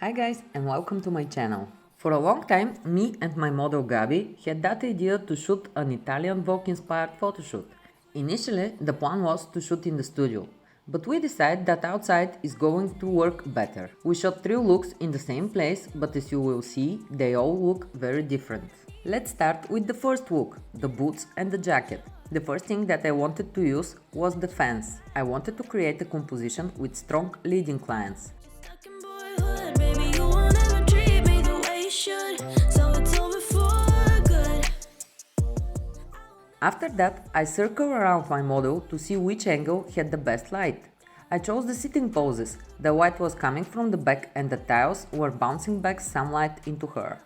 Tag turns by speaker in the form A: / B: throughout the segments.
A: Hi guys and welcome to my channel. For a long time, me and my model Gabi had that idea to shoot an Italian Vogue inspired photo shoot. Initially, the plan was to shoot in the studio, but we decided that outside is going to work better. We shot 3 looks in the same place, but as you will see, they all look very different. Let's start with the first look, the boots and the jacket. The first thing that I wanted to use was the fans. I wanted to create a composition with strong leading lines. After that, I circled around my model to see which angle had the best light. I chose the sitting poses. The light was coming from the back and the tiles were bouncing back some light into her.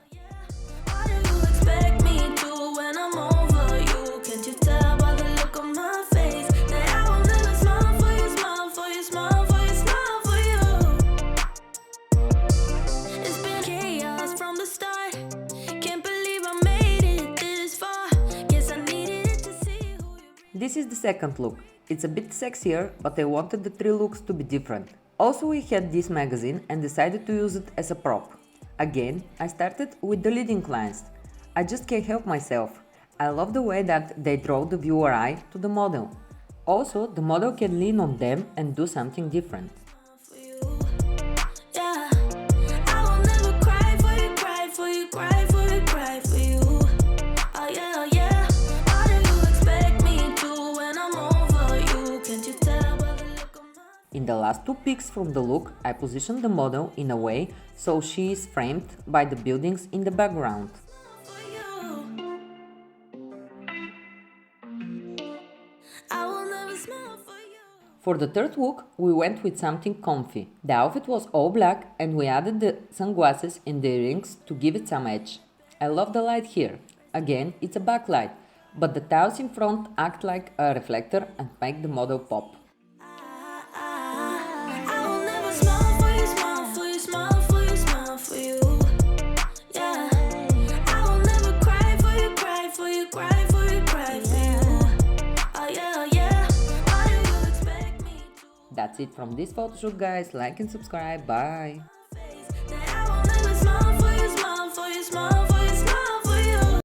A: This is the second look. It's a bit sexier, but I wanted the 3 looks to be different. Also, we had this magazine and decided to use it as a prop. Again, I started with the leading lines. I just can't help myself. I love the way that they draw the viewer eye to the model. Also, the model can lean on them and do something different. In the last 2 pics from the look, I positioned the model in a way so she is framed by the buildings in the background. For the third look, we went with something comfy. The outfit was all black and we added the sunglasses and the earrings to give it some edge. I love the light here. Again, it's a backlight, but the tiles in front act like a reflector and make the model pop. That's it from this photoshoot, guys. Like and subscribe. Bye.